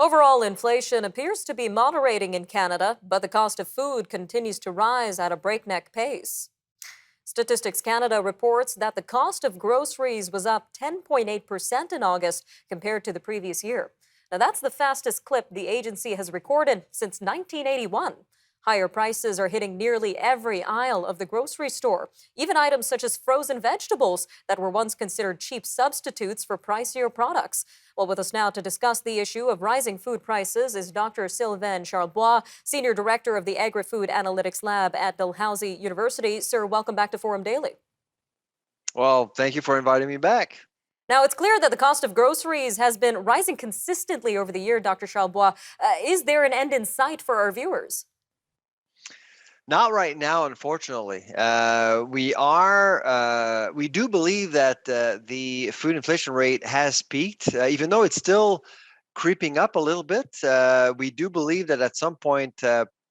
Overall, inflation appears to be moderating in Canada, but the cost of food continues to rise at a breakneck pace. Statistics Canada reports that the cost of groceries was up 10.8% in August compared to the previous year. Now, that's the fastest clip the agency has recorded since 1981. Higher prices are hitting nearly every aisle of the grocery store, even items such as frozen vegetables that were once considered cheap substitutes for pricier products. Well, with us now to discuss the issue of rising food prices is Dr. Sylvain Charlebois, Senior Director of the Agri-Food Analytics Lab at Dalhousie University. Sir, welcome back to Forum Daily. Well, thank you for inviting me back. Now, it's clear that the cost of groceries has been rising consistently over the year, Dr. Charlebois. Is there an end in sight for our viewers? Not right now, unfortunately. We do believe that the food inflation rate has peaked, even though it's still creeping up a little bit. We do believe that at some point,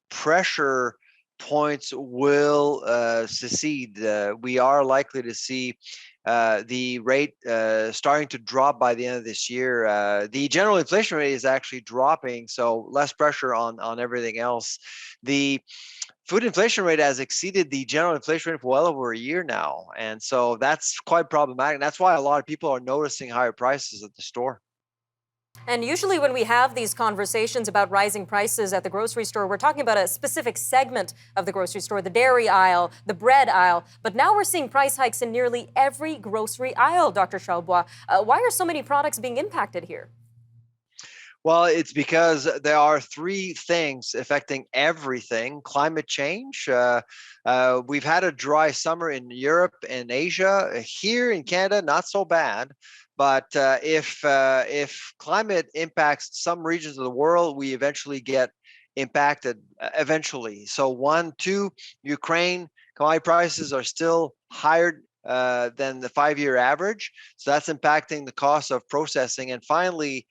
pressure points will secede. We are likely to see the rate starting to drop by the end of this year. The general inflation rate is actually dropping, so less pressure on everything else. The food inflation rate has exceeded the general inflation rate for well over a year now. And so that's quite problematic. That's why a lot of people are noticing higher prices at the store. And usually, when we have these conversations about rising prices at the grocery store, we're talking about a specific segment of the grocery store, the dairy aisle, the bread aisle. But now we're seeing price hikes in nearly every grocery aisle, Dr. Charlebois. Why are so many products being impacted here? Well, it's because there are three things affecting everything. Climate change. We've had a dry summer in Europe and Asia. Here in Canada, not so bad. But if climate impacts some regions of the world, we eventually get impacted eventually. So one, two, Ukraine commodity prices are still higher than the 5-year average. So that's impacting the cost of processing. And finally,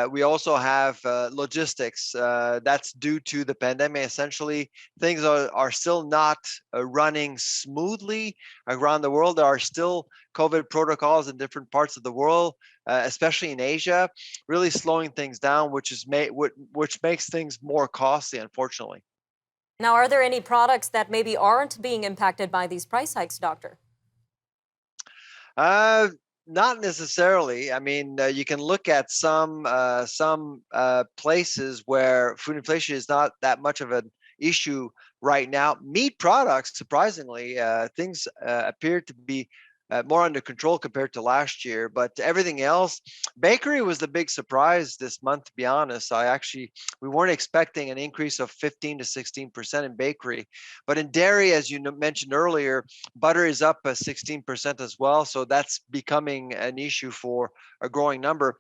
we also have logistics. That's due to the pandemic. Essentially, things are still not running smoothly around the world. There are still COVID protocols in different parts of the world, especially in Asia, really slowing things down, which makes things more costly, unfortunately. Now, are there any products that maybe aren't being impacted by these price hikes, Doctor? Uh, Not necessarily. I mean, you can look at some places where food inflation is not that much of an issue right now. Meat products, surprisingly, things appear to be more under control compared to last year. But everything else, bakery was the big surprise this month. To be honest, we weren't expecting an increase of 15 to 16% in bakery, but in dairy, as you mentioned earlier, butter is up 16% as well. So that's becoming an issue for a growing number.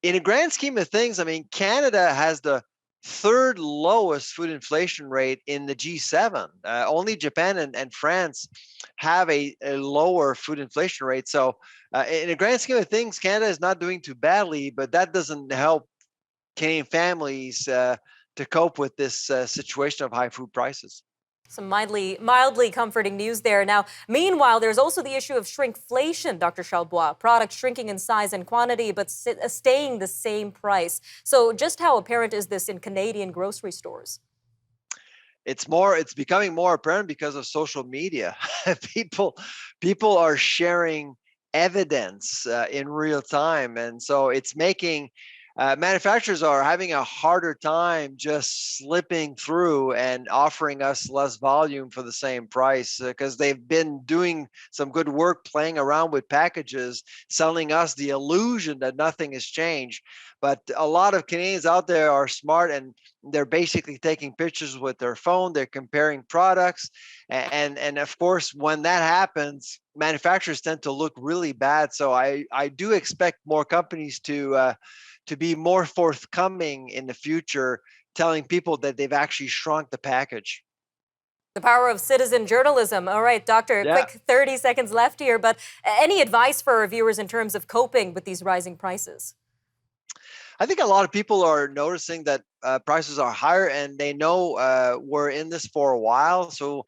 In a grand scheme of things, I mean, Canada has the third lowest food inflation rate in the G7. Only Japan and France have a lower food inflation rate. So, in a grand scheme of things, Canada is not doing too badly, but that doesn't help Canadian families to cope with this situation of high food prices. Some mildly comforting news there. Now, meanwhile, there's also the issue of shrinkflation, Dr. Charlebois, products shrinking in size and quantity, but staying the same price. So just how apparent is this in Canadian grocery stores? It's becoming more apparent because of social media. people people are sharing evidence in real time, and so it's making manufacturers are having a harder time just slipping through and offering us less volume for the same price because they've been doing some good work playing around with packages, selling us the illusion that nothing has changed. But a lot of Canadians out there are smart, and they're basically taking pictures with their phone. They're comparing products, and of course, when that happens, manufacturers tend to look really bad. So I do expect more companies to be more forthcoming in the future, telling people that they've actually shrunk the package. The power of citizen journalism. All right, Doctor, Yeah, quick 30 seconds left here, but any advice for our viewers in terms of coping with these rising prices? I think a lot of people are noticing that prices are higher, and they know we're in this for a while. So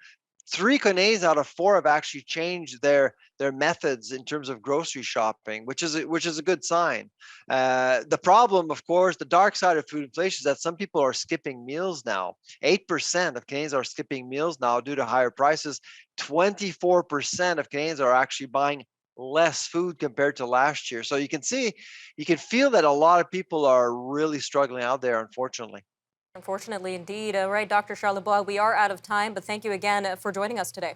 3 Canadians out of 4 have actually changed their methods in terms of grocery shopping, which is a good sign. The problem, of course, the dark side of food inflation is that some people are skipping meals now. 8% of Canadians are skipping meals now due to higher prices. 24% of Canadians are actually buying less food compared to last year. So you can see, you can feel that a lot of people are really struggling out there, unfortunately. Unfortunately, indeed. All right, Dr. Charlebois, we are out of time, but thank you again for joining us today.